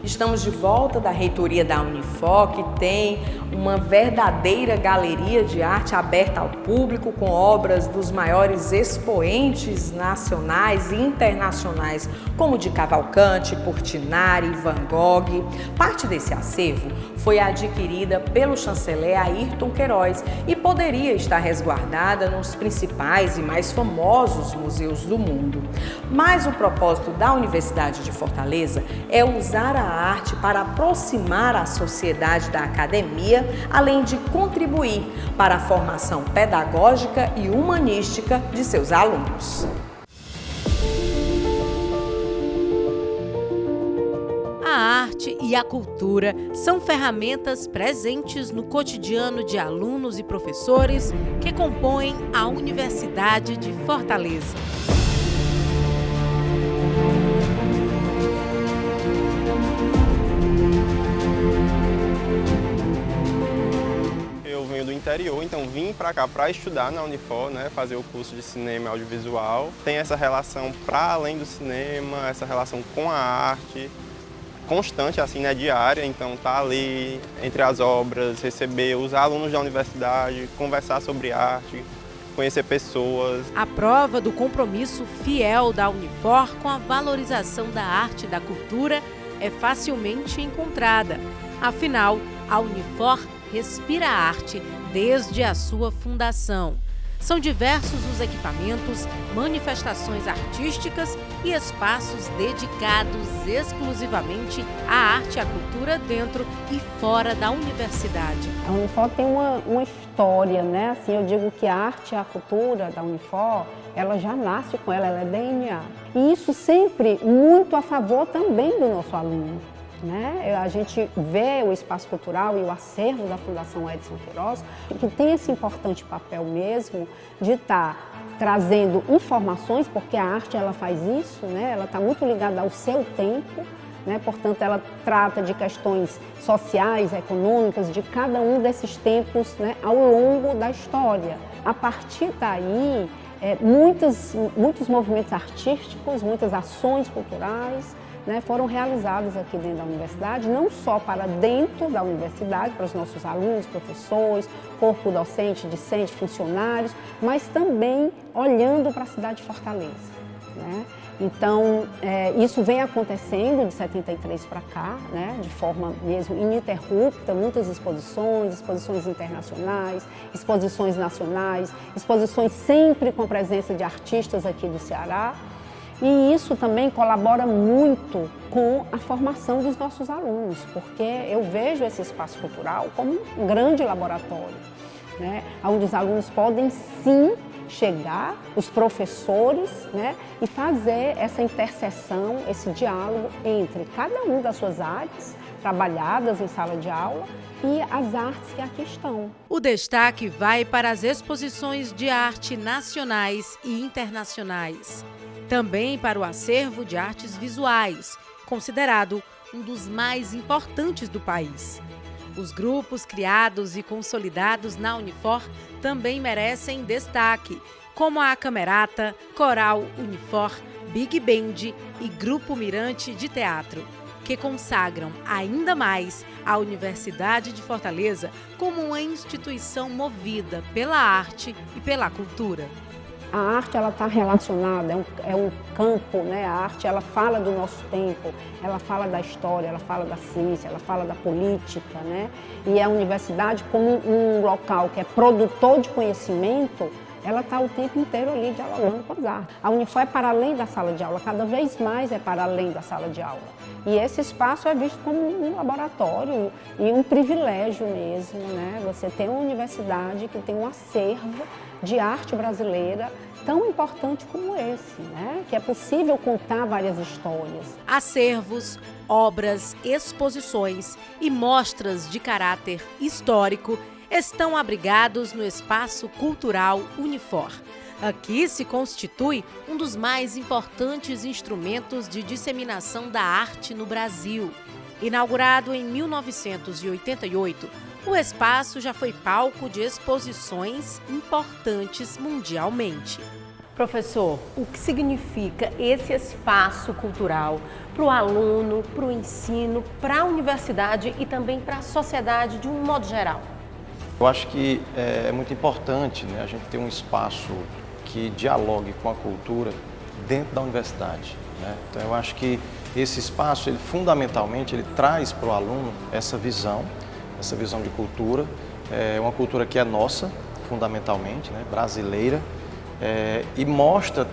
Estamos de volta da reitoria da Unifor, que tem uma verdadeira galeria de arte aberta ao público, com obras dos maiores expoentes nacionais e internacionais, como de Cavalcante, Portinari, Van Gogh. Parte desse acervo foi adquirida pelo chanceler Ayrton Queiroz e poderia estar resguardada nos principais e mais famosos museus do mundo. Mas o propósito da Universidade de Fortaleza é usar a arte para aproximar a sociedade da academia, além de contribuir para a formação pedagógica e humanística de seus alunos. A arte e a cultura são ferramentas presentes no cotidiano de alunos e professores que compõem a Universidade de Fortaleza. Eu venho do interior, então vim para cá para estudar na Unifor, fazer o curso de cinema e audiovisual. Tem essa relação para além do cinema, essa relação com a arte. constante, assim, né, diária, então tá ali entre as obras, receber os alunos da universidade, conversar sobre arte, conhecer pessoas. A prova do compromisso fiel da Unifor com a valorização da arte e da cultura é facilmente encontrada. Afinal, a Unifor respira a arte desde a sua fundação. São diversos os equipamentos, manifestações artísticas e espaços dedicados exclusivamente à arte e à cultura dentro e fora da universidade. A Unifor tem uma história, né? Assim, eu digo que a arte e a cultura da Unifor, ela já nasce com ela é DNA. E isso sempre muito a favor também do nosso aluno. Né? A gente vê o espaço cultural e o acervo da Fundação Edson Queiroz, que tem esse importante papel mesmo de estar trazendo informações, porque a arte ela faz isso, né? Ela está muito ligada ao seu tempo, né? Portanto, ela trata de questões sociais, econômicas, de cada um desses tempos, né? Ao longo da história. A partir daí, muitos movimentos artísticos, muitas ações culturais, né, foram realizados aqui dentro da universidade, não só para dentro da universidade, para os nossos alunos, professores, corpo docente, discente, funcionários, mas também olhando para a cidade de Fortaleza. Né? Então, isso vem acontecendo de 73 para cá, né, de forma mesmo ininterrupta, muitas exposições internacionais, exposições nacionais, exposições sempre com presença de artistas aqui do Ceará. E isso também colabora muito com a formação dos nossos alunos, porque eu vejo esse espaço cultural como um grande laboratório, né, onde os alunos podem sim chegar, os professores, né, e fazer essa interseção, esse diálogo entre cada uma das suas áreas, trabalhadas em sala de aula, e as artes que aqui estão. O destaque vai para as exposições de arte nacionais e internacionais. Também para o acervo de artes visuais, considerado um dos mais importantes do país. Os grupos criados e consolidados na Unifor também merecem destaque, como a Camerata, Coral Unifor, Big Band e Grupo Mirante de Teatro, que consagram ainda mais a Universidade de Fortaleza como uma instituição movida pela arte e pela cultura. A arte ela está relacionada, é um campo, né? A arte ela fala do nosso tempo, ela fala da história, ela fala da ciência, ela fala da política, né? E a universidade, como um local que é produtor de conhecimento, ela está o tempo inteiro ali dialogando com as artes. A Unifor é para além da sala de aula, cada vez mais é para além da sala de aula. E esse espaço é visto como um laboratório e um privilégio mesmo, né? Você tem uma universidade que tem um acervo de arte brasileira tão importante como esse, né? Que é possível contar várias histórias. Acervos, obras, exposições e mostras de caráter histórico estão abrigados no Espaço Cultural Unifor. Aqui se constitui um dos mais importantes instrumentos de disseminação da arte no Brasil. Inaugurado em 1988, o espaço já foi palco de exposições importantes mundialmente. Professor, o que significa esse espaço cultural para o aluno, para o ensino, para a universidade e também para a sociedade de um modo geral? Eu acho que é muito importante, né, a gente ter um espaço que dialogue com a cultura dentro da universidade, né? Então eu acho que esse espaço, ele fundamentalmente, ele traz para o aluno essa visão de cultura, uma cultura que é nossa, fundamentalmente, né, brasileira, e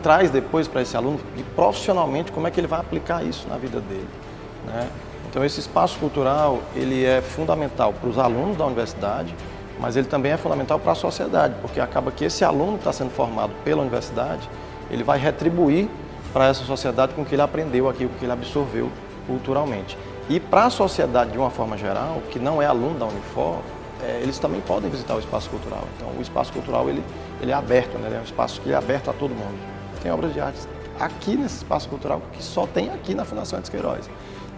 traz depois para esse aluno, e profissionalmente, como é que ele vai aplicar isso na vida dele, né? Então esse espaço cultural, ele é fundamental para os alunos da universidade, mas ele também é fundamental para a sociedade, porque acaba que esse aluno que está sendo formado pela universidade, ele vai retribuir para essa sociedade com o que ele aprendeu aqui, com o que ele absorveu culturalmente. E para a sociedade, de uma forma geral, que não é aluno da Unifor, eles também podem visitar o espaço cultural. Então, o espaço cultural ele é aberto, né? Ele é um espaço que é aberto a todo mundo. Tem obras de arte aqui nesse espaço cultural que só tem aqui na Fundação Edson Queiroz.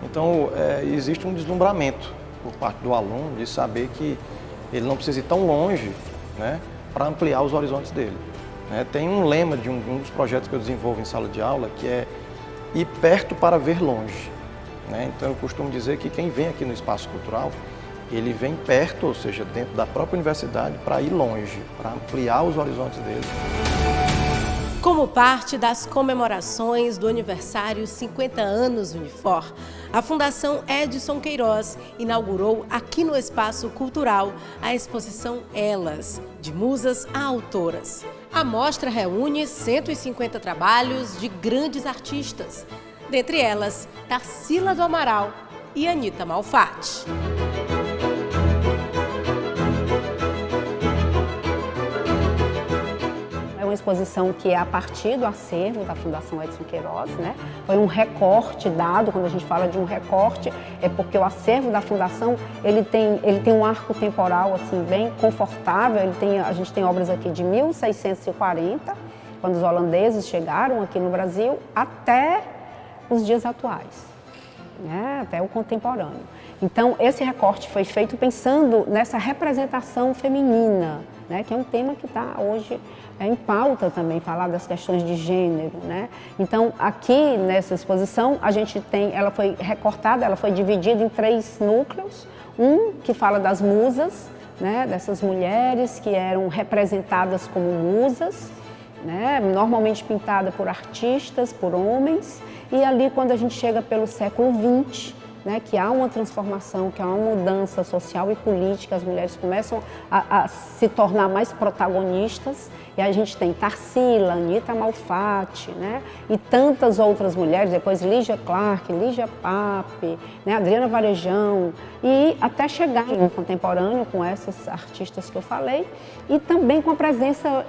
Então, existe um deslumbramento por parte do aluno de saber que ele não precisa ir tão longe, né, para ampliar os horizontes dele. Tem um lema de um dos projetos que eu desenvolvo em sala de aula, que é ir perto para ver longe. né? Então eu costumo dizer que quem vem aqui no espaço cultural, ele vem perto, ou seja, dentro da própria universidade, para ir longe, para ampliar os horizontes dele. Como parte das comemorações do aniversário 50 anos Unifor, a Fundação Edson Queiroz inaugurou aqui no Espaço Cultural a exposição Elas, de musas a autoras. A mostra reúne 150 trabalhos de grandes artistas, dentre elas Tarsila do Amaral e Anita Malfatti. É uma exposição que é a partir do acervo da Fundação Edson Queiroz, né? Foi um recorte dado. Quando a gente fala de um recorte, é porque o acervo da Fundação ele tem um arco temporal assim, bem confortável. A gente tem obras aqui de 1640, quando os holandeses chegaram aqui no Brasil, até os dias atuais, né? Até o contemporâneo. Então, esse recorte foi feito pensando nessa representação feminina, né? Que é um tema que está hoje em pauta também, falar das questões de gênero, né? Então, aqui nessa exposição, ela foi recortada, ela foi dividida em 3 núcleos. Um que fala das musas, né? Dessas mulheres que eram representadas como musas, né? Normalmente pintada por artistas, por homens. E ali, quando a gente chega pelo século XX, né, que há uma transformação, que há uma mudança social e política, as mulheres começam a se tornar mais protagonistas, e a gente tem Tarsila, Anita Malfatti, né, e tantas outras mulheres, depois Lígia Clark, Lígia Pape, né, Adriana Varejão, e até chegar no contemporâneo com essas artistas que eu falei, e também com a presença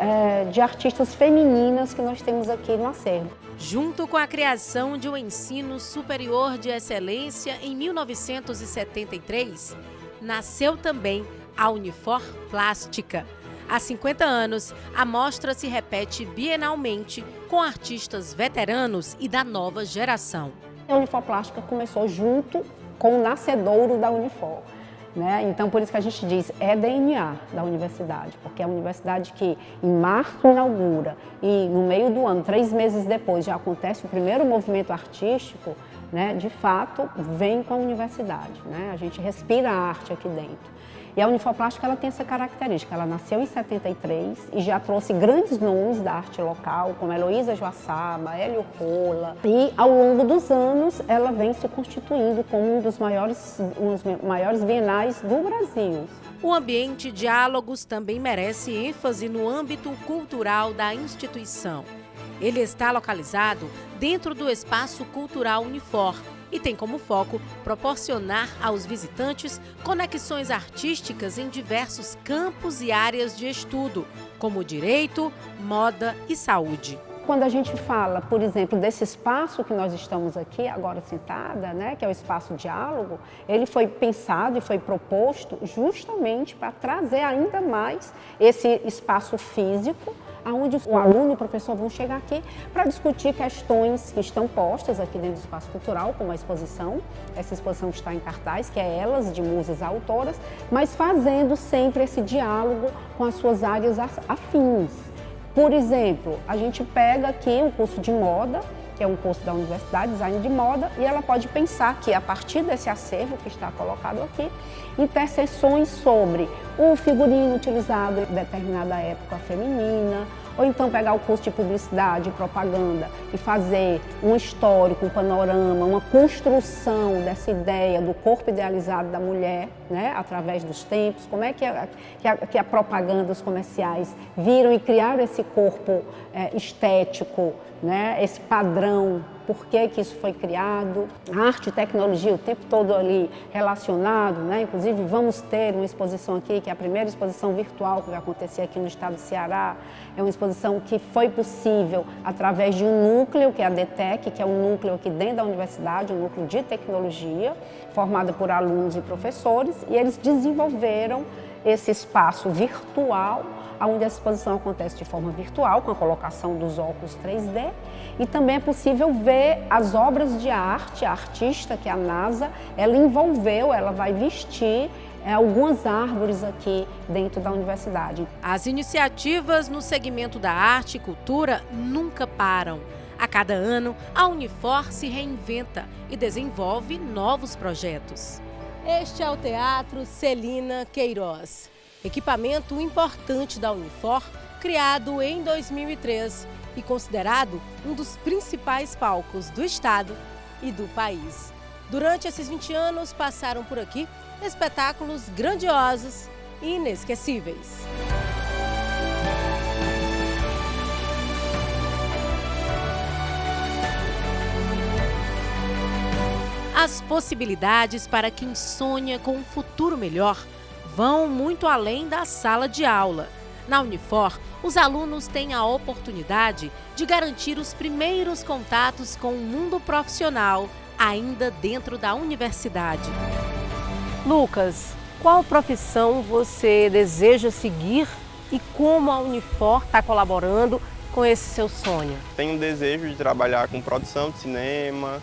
de artistas femininas que nós temos aqui no acervo. Junto com a criação de um ensino superior de excelência em 1973, nasceu também a Unifor Plástica. Há 50 anos, a mostra se repete bienalmente com artistas veteranos e da nova geração. A Unifor Plástica começou junto com o nascedouro da Unifor, né? Então, por isso que a gente diz, é DNA da universidade, porque é a universidade que em março inaugura e no meio do ano, 3 meses depois, já acontece o primeiro movimento artístico, né? De fato, vem com a universidade, né? A gente respira a arte aqui dentro. E a Unifor Plástica ela tem essa característica, ela nasceu em 73 e já trouxe grandes nomes da arte local, como Heloísa Joaçaba, Hélio Rola. E ao longo dos anos ela vem se constituindo como um dos maiores bienais do Brasil. O ambiente diálogos também merece ênfase no âmbito cultural da instituição. Ele está localizado dentro do Espaço Cultural Unifor e tem como foco proporcionar aos visitantes conexões artísticas em diversos campos e áreas de estudo, como direito, moda e saúde. Quando a gente fala, por exemplo, desse espaço que nós estamos aqui agora sentada, né, que é o espaço diálogo, ele foi pensado e foi proposto justamente para trazer ainda mais esse espaço físico, onde o aluno e o professor vão chegar aqui para discutir questões que estão postas aqui dentro do espaço cultural, como a exposição. Essa exposição que está em cartaz, que é Elas, de musas a autoras, mas fazendo sempre esse diálogo com as suas áreas afins. Por exemplo, a gente pega aqui um curso de moda, que é um curso da universidade, design de moda, e ela pode pensar que a partir desse acervo que está colocado aqui, interseções sobre o figurino utilizado em determinada época feminina, ou então pegar o curso de publicidade e propaganda e fazer um histórico, um panorama, uma construção dessa ideia do corpo idealizado da mulher, né, através dos tempos, como é que a propaganda, os comerciais viram e criaram esse corpo estético, né, esse padrão, por que isso foi criado, arte e tecnologia o tempo todo ali relacionado, né? Inclusive vamos ter uma exposição aqui, que é a primeira exposição virtual que vai acontecer aqui no estado do Ceará, é uma exposição que foi possível através de um núcleo, que é a DTEC, que é um núcleo aqui dentro da universidade, um núcleo de tecnologia, formado por alunos e professores, e eles desenvolveram esse espaço virtual, onde a exposição acontece de forma virtual, com a colocação dos óculos 3D, e também é possível ver as obras de arte, a artista, que é a NASA, ela envolveu, ela vai vestir algumas árvores aqui dentro da universidade. As iniciativas no segmento da arte e cultura nunca param. A cada ano, a Unifor se reinventa e desenvolve novos projetos. Este é o Teatro Celina Queiroz, equipamento importante da Unifor, criado em 2003 e considerado um dos principais palcos do estado e do país. Durante esses 20 anos, passaram por aqui espetáculos grandiosos e inesquecíveis. As possibilidades para quem sonha com um futuro melhor vão muito além da sala de aula. Na Unifor, os alunos têm a oportunidade de garantir os primeiros contatos com o mundo profissional, ainda dentro da universidade. Lucas, qual profissão você deseja seguir e como a Unifor está colaborando com esse seu sonho? Tenho um desejo de trabalhar com produção de cinema,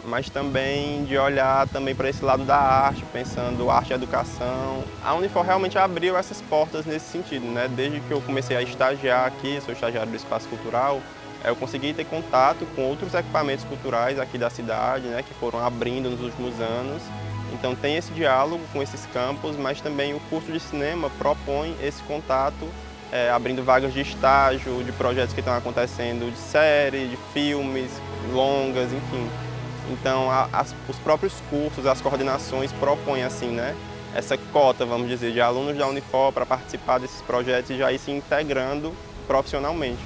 mas também de olhar também para esse lado da arte, pensando arte e educação. A Unifor realmente abriu essas portas nesse sentido, né? Desde que eu comecei a estagiar aqui, sou estagiário do Espaço Cultural, eu consegui ter contato com outros equipamentos culturais aqui da cidade, né, que foram abrindo nos últimos anos. Então tem esse diálogo com esses campos, mas também o curso de cinema propõe esse contato, abrindo vagas de estágio, de projetos que estão acontecendo, de série, de filmes, longas, enfim. Então os próprios cursos, as coordenações propõem assim, né, essa cota, vamos dizer, de alunos da Unifor para participar desses projetos e já ir se integrando profissionalmente.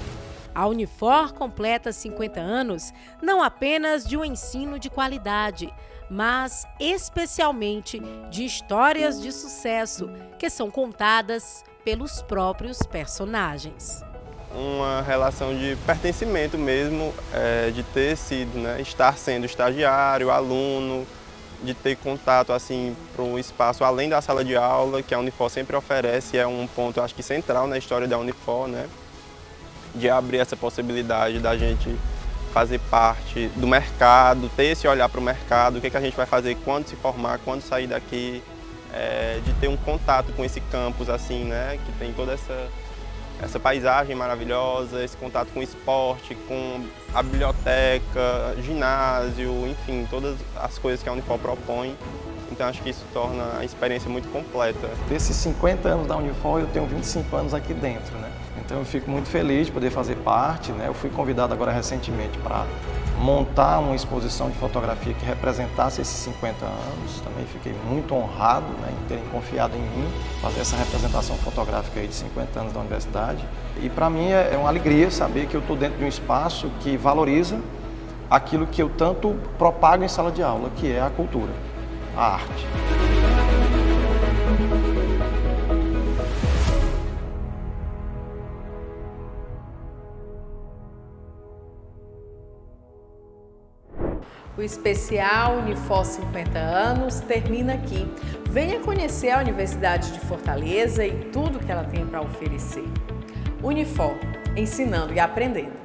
A Unifor completa 50 anos não apenas de um ensino de qualidade, mas especialmente de histórias de sucesso que são contadas pelos próprios personagens. Uma relação de pertencimento mesmo, de ter sido, né, estar sendo estagiário, aluno, de ter contato assim para um espaço além da sala de aula, que a Unifor sempre oferece, é um ponto, acho que central na história da Unifor, né? De abrir essa possibilidade da gente fazer parte do mercado, ter esse olhar para o mercado, o que a gente vai fazer quando se formar, quando sair daqui, de ter um contato com esse campus assim, né, que tem toda essa paisagem maravilhosa, esse contato com o esporte, com a biblioteca, ginásio, enfim, todas as coisas que a Unifor propõe. Então acho que isso torna a experiência muito completa. Desses 50 anos da Unifor, eu tenho 25 anos aqui dentro, né? Então eu fico muito feliz de poder fazer parte, né? Eu fui convidado agora recentemente para montar uma exposição de fotografia que representasse esses 50 anos. Também fiquei muito honrado, né, em terem confiado em mim, fazer essa representação fotográfica aí de 50 anos da universidade. E para mim é uma alegria saber que eu estou dentro de um espaço que valoriza aquilo que eu tanto propago em sala de aula, que é a cultura, a arte. O especial Unifor 50 anos termina aqui. Venha conhecer a Universidade de Fortaleza e tudo que ela tem para oferecer. Unifor, ensinando e aprendendo.